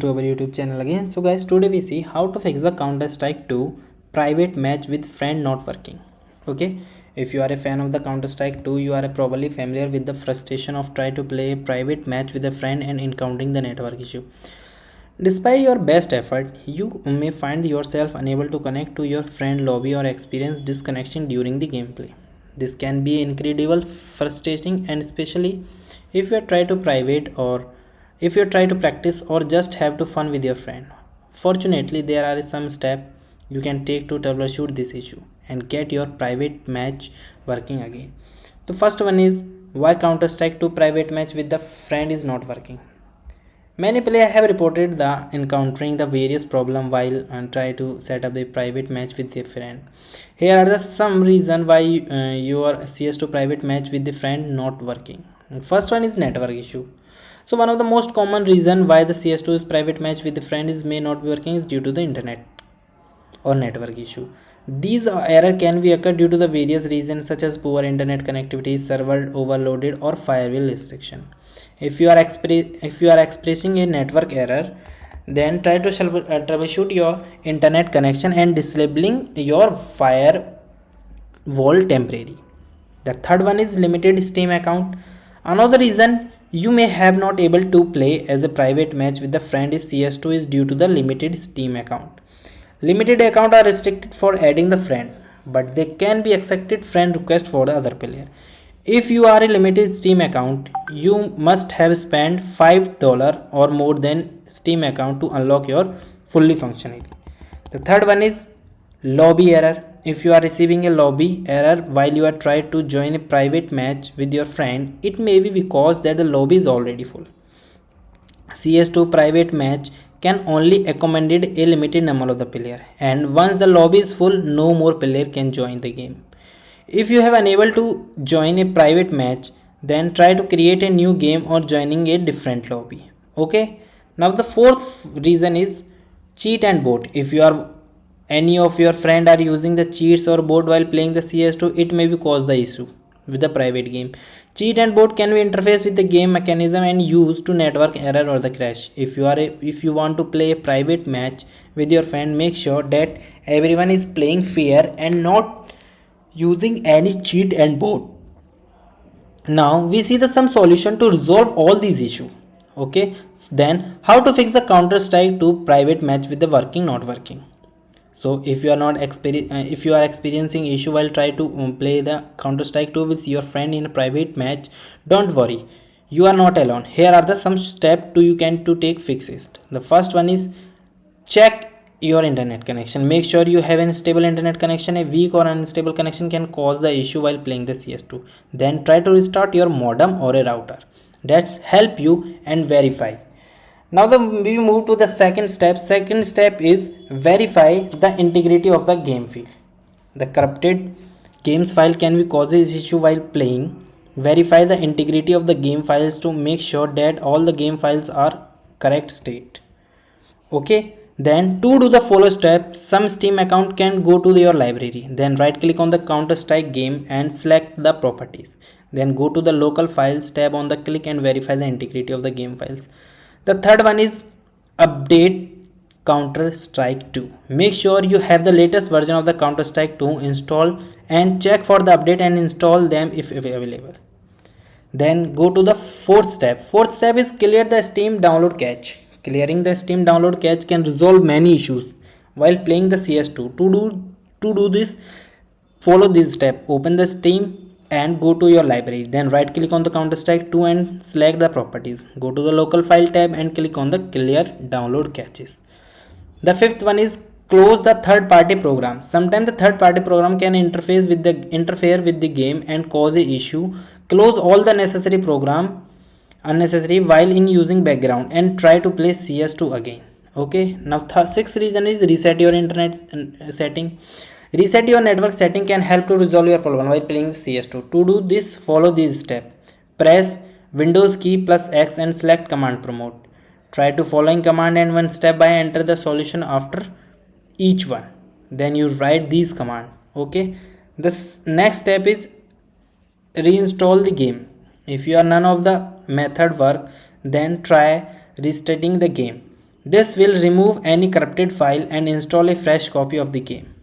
To our YouTube channel again. So guys, today we see how to fix the Counter-Strike 2 private match with friend not working. Okay, if you are a fan of the Counter-Strike 2, you are probably familiar with the frustration of trying to play a private match with a friend and encountering the network issue. Despite your best effort, you may find yourself unable to connect to your friend lobby or experience disconnection during the gameplay. This can be incredible frustrating, and especially if you try to private or if you try to practice or just have to fun with your friend. Fortunately, there are some steps you can take to troubleshoot this issue and get your private match working again. The first one is why Counter-Strike 2 private match with the friend is not working. Many players have reported the encountering the various problem while try to set up a private match with their friend. Here are the some reason why your CS2 private match with the friend not working. First one is network issue. So one of the most common reason why the CS2's private match with the friend is may not be working is due to the internet or network issue. These error can be occur due to the various reasons such as poor internet connectivity, server overloaded, or firewall restriction. If you are expressing a network error, then try to troubleshoot your internet connection and disabling your firewall temporary. The third one is limited Steam account. Another reason you may have not able to play as a private match with the friend is CS2 is due to the limited Steam account. Limited account are restricted for adding the friend, but they can be accepted friend request for the other player. If you are a limited Steam account, you must have spent $5 or more than Steam account to unlock your fully functionality. The third one is lobby error. If you are receiving a lobby error while you are trying to join a private match with your friend, it may be because that the lobby is already full. CS2 private match can only accommodate a limited number of the player, and once the lobby is full, no more player can join the game. If you have unable to join a private match, then try to create a new game or joining a different lobby. Okay, now the fourth reason is cheat and bot. If you are any of your friend are using the cheats or bot while playing the CS2, it may be cause the issue with the private game. Cheat and bot can be interface with the game mechanism and used to network error or the crash. If you want to play a private match with your friend, make sure that everyone is playing fair and not using any cheat and bot. Now we see the some solution to resolve all these issues. Okay, then how to fix the Counter Strike to private match with the working not working. So if you are not if you are experiencing issue while try to play the Counter Strike 2 with your friend in a private match, don't worry, you are not alone. Here are the some steps to you can to take fixes. The first one is check your internet connection. Make sure you have a stable internet connection. A weak or unstable connection can cause the issue while playing the CS2. Then try to restart your modem or a router. That help you and verify. Now we move to the second step. Second step is verify the integrity of the game file. The corrupted games file can be causes issue while playing. Verify the integrity of the game files to make sure that all the game files are correct state. Okay, then to do the follow step, some Steam account can go to your library. Then right click on the Counter Strike game and select the properties. Then go to the local files tab on the click and verify the integrity of the game files. The third one is update Counter Strike 2. Make sure you have the latest version of the Counter Strike 2 installed and check for the update and install them if available. Then go to the fourth step. Fourth step is clear the Steam download cache. Clearing the Steam download cache can resolve many issues while playing the CS2. To do this, follow this step. Open the Steam and go to your library. Then right click on the Counter Strike 2 and select the properties. Go to the local file tab and click on the clear download caches. The fifth one is close the third party program. Sometimes the third party program can interfere with the game and cause a issue. Close all the necessary program unnecessary while in using background and try to play CS2 again. Okay, now sixth reason is reset your internet setting. Reset your network setting can help to resolve your problem while playing CS2. To do this, follow these steps. Press Windows key plus X and select command promote. Try to following command and one step by enter the solution after each one. Then you write these command. Okay, this next step is reinstall the game. If you are none of the method work, then try restarting the game. This will remove any corrupted file and install a fresh copy of the game.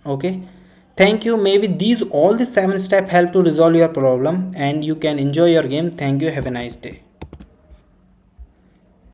Okay, thank you. Maybe these all the 7 steps help to resolve your problem and you can enjoy your game. Thank you. Have a nice day.